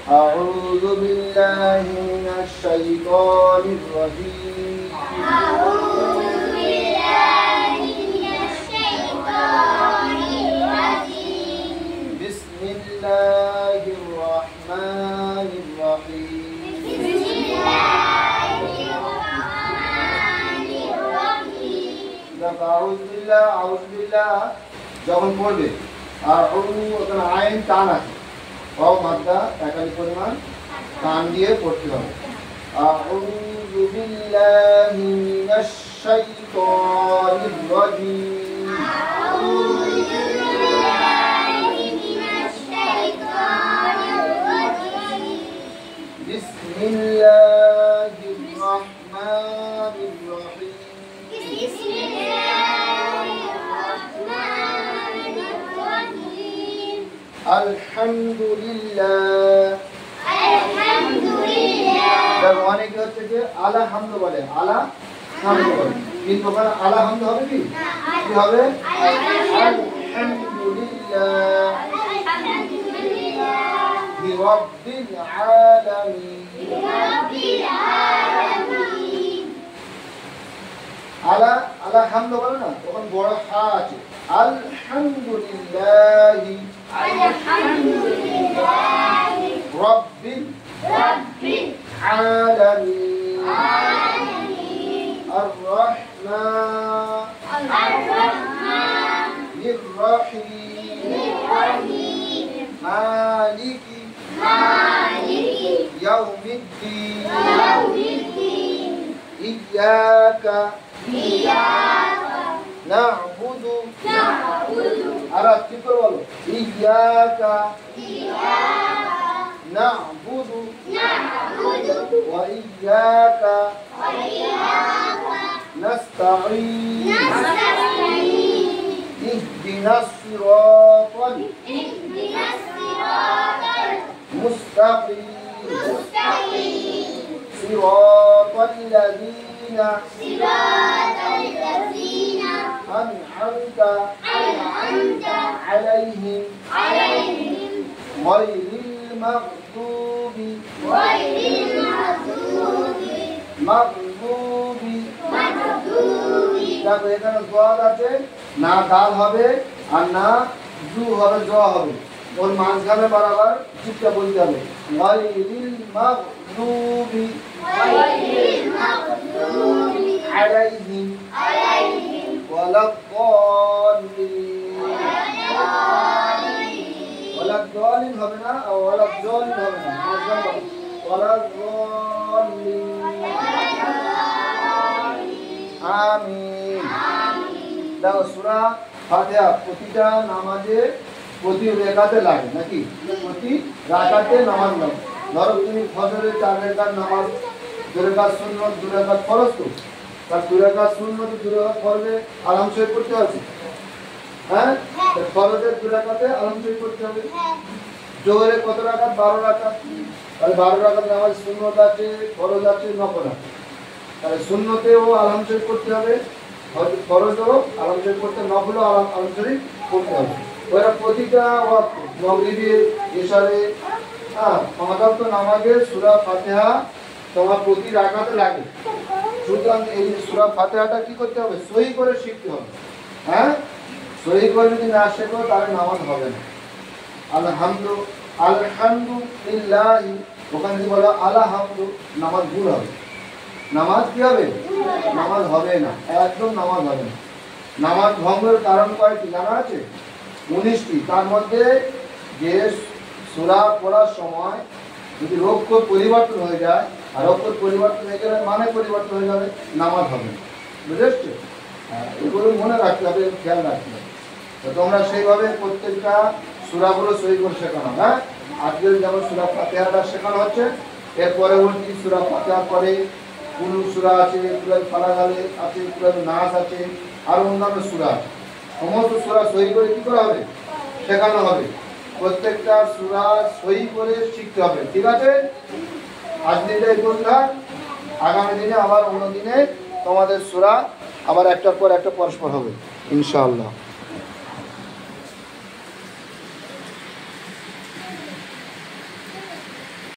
أعوذ بالله من الشيطان الرجيم أعوذ بالله من الشيطان الرجيم بسم الله الرحمن الرحيم بسم الله الرحمن الرحيم أعوذ بالله যখন পড়বে আউযু ওখানে আইন টান আছে ওয়াও মাদ্দা একালি পরিমাণ টান দিয়ে পড়তে হবে আউযু বিল্লাহি মিনাশ শাইতানির রাজীম أعوذ بالله من الشيطان الرجيم বিসমিল্লাহির রাহমানির রহিম بسم الله الرحمن الرحيم আলহামদুলিল্লাহ الحمد لله তার অনেকে হচ্ছে যে আলহামদ বলে আলহামদ বলে কিন্তু ওখানে আলহামদ হবে কি কি হবে আলহামদুলিল্লাহ الحمد لله বিরাব্বিল আলামিন رب العالمين আলহামদ বলে না তখন বড় হা আছে আলহামদুলিল্লাহ الحمد لله রাব্বিল رب আলামিন العالمين আর রহমান الرحمن الرحيم الرحيم مالك مالك يوم الدين يوم الدين إياك إياك نعبد نعبد আর কি করে বলো إياك إياك نعبد نعبد وإياك وإياك نستعين نستعين اهدنا الصراط اهدنا الصراط المستقيم المستقيم صراط الذين صراط الذين أنعمت أنعمت عليهم عليهم غير المغضوب غير المغضوب مغضوب দেখো এখানে জোয়াদ আছে না দাল হবে আর না জু হবে জ হবে ওর মাঝখানে বরাবর চিৎটা বলতে হবে গায়রিল মাগদুবি غير المغضوب আলাইহিম عليهم ওয়ালাদ-দাল্লিন ওয়ালাদ-দাল্লিন হবে না আর ওয়ালাদ-দাল্লিন হবে না মাঝখানে ওয়ালাদ-দাল্লিন আমিন দেখো সূরা ফাতিহা প্রতিটা নামাজে প্রতি রাকাতে লাগে নাকি প্রতি রাকাতে নামাজ লাগে ধরো তুমি ফজরের 4 রাকাত নামাজ 2 রাকাত সুন্নাত 2 রাকাত ফরজ তো তার 2 রাকাত সুন্নাত 2 রাকাত ফরজে আলাম শরীফ পড়তে হবে হ্যাঁ ফরজের 2 রাকাতে আলাম শরীফ পড়তে হবে জোহরে কত রাকাত 12 রাকাত তাহলে 12 রাকাত নামাজ সুন্নাত আছে ফরজ আছে নফল আছে তাহলে সুন্নতেও আলাম শরীফ করতে হবে ফরজও আলাম শরীফ করতে নফলও আলাম শরীফ করতে হবে ওরা প্রতিটা ওয়াক্ত মাগরিবে ইশারে পাঁচ ওয়াক্ত নামাজে সূরা ফাতিহা তোমার প্রতি রাকাতে লাগে সুতরাং এই সূরা ফাতিহাটা কি করতে হবে সহি করে শিখতে হবে হ্যাঁ সহি করে যদি না শেখো তাহলে নামাজ হবে না আলহামদুলিল্লাহ ওখানে যদি বলো আলহামদু নামাজ ভুল হবে নামাজ কি হবে নামাজ হবে না একদম নামাজ হবে না নামাজ ভঙ্গের কারণ কয়টি জানা আছে 19টি তার মধ্যে যে সূরা পড়ার সময় যদি অক্ষর পরিবর্তন হয়ে যায় আর অক্ষর পরিবর্তন হয়ে গেলে মানে পরিবর্তন হয়ে যাবে নামাজ হবে না বুঝেছো এগুলো মনে রাখতে হবে খেয়াল রাখতে হবে তো তোমরা সেইভাবে প্রত্যেকটা সূরাগুলো সহি করে শেখানো হ্যাঁ আজকে যেমন সূরা ফাতিহাটা শেখানো হচ্ছে এর পরবর্তী সূরা ফাতিহার পরে কুলু সূরা আছে সূরা ফালাক আছে সূরা নাস আছে আর অন্যান্য সূরা আছে সমস্ত সূরা সহি করে কি করা হবে শেখানো হবে প্রত্যেকটা সূরা সহি করে শিখতে হবে ঠিক আছে আজ দিনে এই কথা আগামী দিনে আবার অন্য দিনে তোমাদের সূরা আবার একটার পর একটা পরস্পর হবে ইনশাআল্লাহ